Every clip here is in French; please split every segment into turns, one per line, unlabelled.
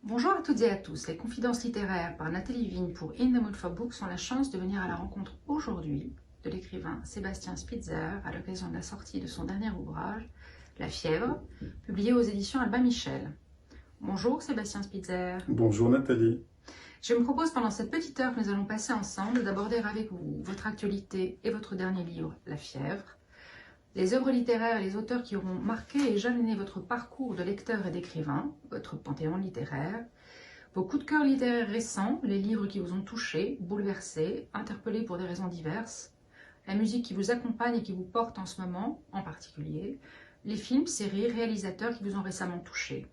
Bonjour à toutes et à tous. Les confidences littéraires par Nathalie Vigne pour In the Mood for Books ont la chance de venir à la rencontre aujourd'hui de l'écrivain Sébastien Spitzer à l'occasion de la sortie de son dernier ouvrage, La fièvre, publié aux éditions Albin Michel. Bonjour Sébastien Spitzer.
Bonjour Nathalie.
Je me propose pendant cette petite heure que nous allons passer ensemble d'aborder avec vous votre actualité et votre dernier livre, La fièvre, les œuvres littéraires et les auteurs qui auront marqué et jalonné votre parcours de lecteur et d'écrivain, votre panthéon littéraire, vos coups de cœur littéraires récents, les livres qui vous ont touché, bouleversé, interpellé pour des raisons diverses, la musique qui vous accompagne et qui vous porte en ce moment, en particulier, les films, séries, réalisateurs qui vous ont récemment touché.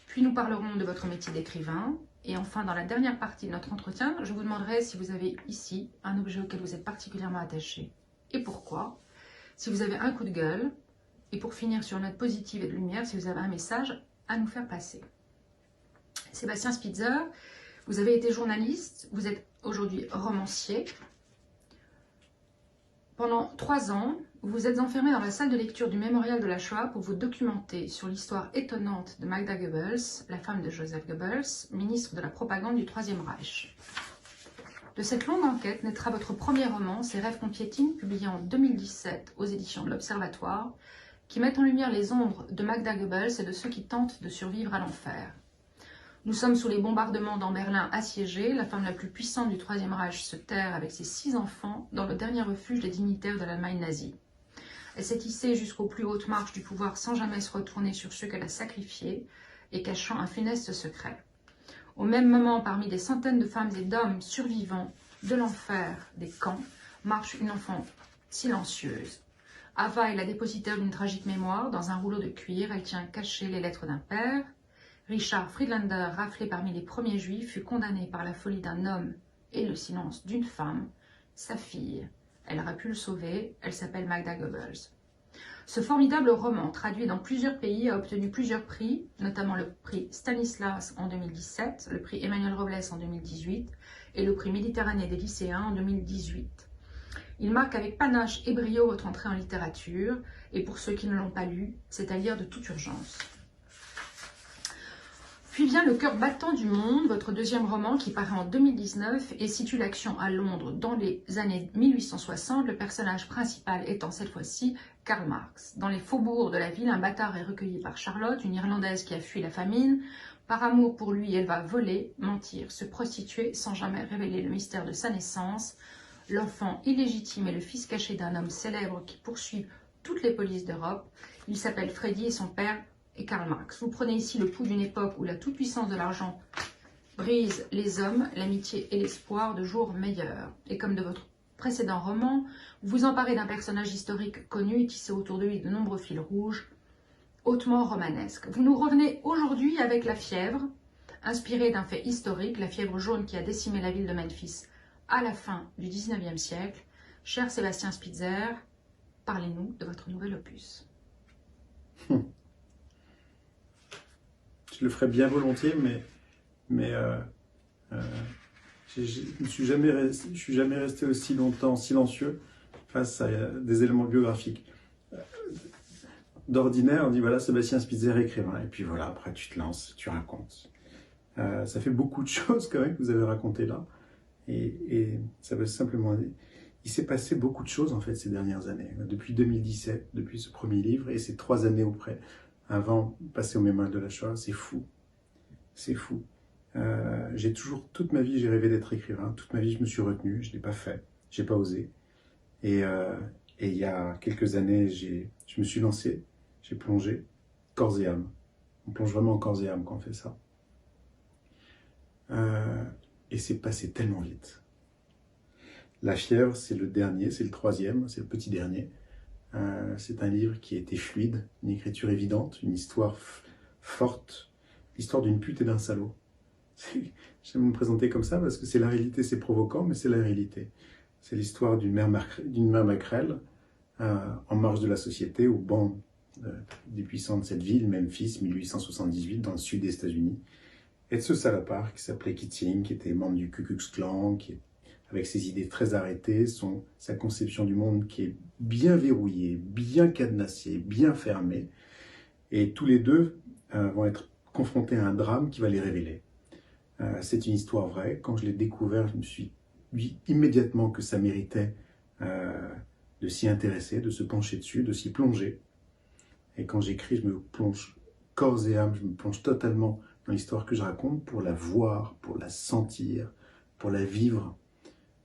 Puis nous parlerons de votre métier d'écrivain, et enfin dans la dernière partie de notre entretien, je vous demanderai si vous avez ici un objet auquel vous êtes particulièrement attaché, et pourquoi, si vous avez un coup de gueule, et pour finir sur une note positive et de lumière, si vous avez un message à nous faire passer. Sébastien Spitzer, vous avez été journaliste, vous êtes aujourd'hui romancier. Pendant 3 ans, vous vous êtes enfermé dans la salle de lecture du Mémorial de la Shoah pour vous documenter sur l'histoire étonnante de Magda Goebbels, la femme de Joseph Goebbels, ministre de la propagande du Troisième Reich. De cette longue enquête naîtra votre premier roman, Ces rêves qu'on piétine, publié en 2017 aux éditions de l'Observatoire, qui met en lumière les ombres de Magda Goebbels et de ceux qui tentent de survivre à l'enfer. Nous sommes sous les bombardements dans Berlin assiégé, la femme la plus puissante du Troisième Reich se terre avec ses 6 enfants dans le dernier refuge des dignitaires de l'Allemagne nazie. Elle s'est hissée jusqu'aux plus hautes marches du pouvoir sans jamais se retourner sur ceux qu'elle a sacrifiés et cachant un funeste secret. Au même moment, parmi des centaines de femmes et d'hommes survivants de l'enfer des camps, marche une enfant silencieuse. Ava est la dépositaire d'une tragique mémoire. Dans un rouleau de cuir, elle tient cachées les lettres d'un père. Richard Friedlander, raflé parmi les premiers juifs, fut condamné par la folie d'un homme et le silence d'une femme, sa fille. Elle aurait pu le sauver, elle s'appelle Magda Goebbels. Ce formidable roman, traduit dans plusieurs pays, a obtenu plusieurs prix, notamment le prix Stanislas en 2017, le prix Emmanuel Robles en 2018 et le prix Méditerranée des lycéens en 2018. Il marque avec panache et brio votre entrée en littérature, et pour ceux qui ne l'ont pas lu, c'est à lire de toute urgence. Puis vient Le cœur battant du monde, votre deuxième roman qui paraît en 2019 et situe l'action à Londres dans les années 1860, le personnage principal étant cette fois-ci Karl Marx. Dans les faubourgs de la ville, un bâtard est recueilli par Charlotte, une Irlandaise qui a fui la famine. Par amour pour lui, elle va voler, mentir, se prostituer sans jamais révéler le mystère de sa naissance. L'enfant illégitime est le fils caché d'un homme célèbre qui poursuit toutes les polices d'Europe. Il s'appelle Freddy et son père et Karl Marx. Vous prenez ici le pouls d'une époque où la toute-puissance de l'argent brise les hommes, l'amitié et l'espoir de jours meilleurs. Et comme de votre précédent roman, vous vous emparez d'un personnage historique connu et tissez autour de lui de nombreux fils rouges, hautement romanesques. Vous nous revenez aujourd'hui avec La fièvre, inspirée d'un fait historique, la fièvre jaune qui a décimé la ville de Memphis à la fin du 19e siècle. Cher Sébastien Spitzer, parlez-nous de votre nouvel opus.
Je le ferais bien volontiers, mais je ne suis jamais resté aussi longtemps silencieux face à des éléments biographiques. D'ordinaire, on dit voilà, Sébastien Spitzer, écrivain, et puis voilà, après tu te lances, tu racontes. Ça fait beaucoup de choses quand même que vous avez racontées là, et ça veut simplement dire, il s'est passé beaucoup de choses en fait ces dernières années, depuis 2017, depuis ce premier livre, et ces 3 années auprès. Avant de passer au Mémorial de la Shoah, c'est fou. C'est fou. J'ai toujours, toute ma vie, j'ai rêvé d'être écrivain. Toute ma vie, je me suis retenu, je ne l'ai pas fait, je n'ai pas osé. Et il y a quelques années, je me suis lancé, j'ai plongé, corps et âme. On plonge vraiment en corps et âme quand on fait ça. Et c'est passé tellement vite. La fièvre, c'est le dernier, c'est le 3e, c'est le petit dernier. C'est un livre qui a été fluide, une écriture évidente, une histoire forte, l'histoire d'une pute et d'un salaud. J'aime me présenter comme ça parce que c'est la réalité, c'est provoquant, mais c'est la réalité. C'est l'histoire d'une mère maquerelle en marge de la société, au banc des puissants de cette ville, Memphis, 1878, dans le sud des États-Unis, et de ce salopard qui s'appelait Keating, qui était membre du Ku Klux Klan, avec ses idées très arrêtées, sa conception du monde qui est bien verrouillée, bien cadenassée, bien fermée. Et tous les deux vont être confrontés à un drame qui va les révéler. C'est une histoire vraie. Quand je l'ai découvert, je me suis dit immédiatement que ça méritait de s'y intéresser, de se pencher dessus, de s'y plonger. Et quand j'écris, je me plonge corps et âme, je me plonge totalement dans l'histoire que je raconte pour la voir, pour la sentir, pour la vivre.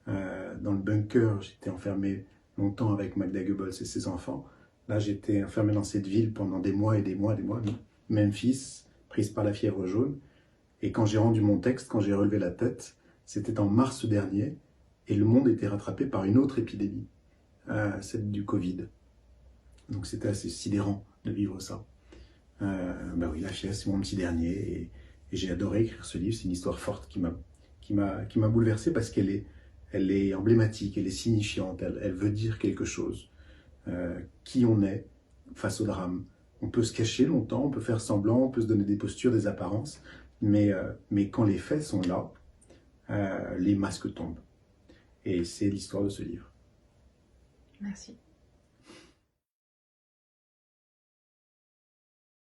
Dans le bunker, j'étais enfermé longtemps avec Magda Goebbels et ses enfants. Là, j'étais enfermé dans cette ville pendant des mois et des mois et des mois. Memphis, prise par la fièvre jaune. Et quand j'ai rendu mon texte, quand j'ai relevé la tête, c'était en mars dernier, et le monde était rattrapé par une autre épidémie, celle du Covid. Donc c'était assez sidérant de vivre ça. Oui, la fièvre, c'est mon petit dernier, et j'ai adoré écrire ce livre. C'est une histoire forte qui m'a bouleversé parce qu'elle est emblématique, elle est signifiante, elle veut dire quelque chose. Qui on est face au drame. On peut se cacher longtemps, on peut faire semblant, on peut se donner des postures, des apparences, mais quand les faits sont là, les masques tombent. Et c'est l'histoire de ce livre.
Merci.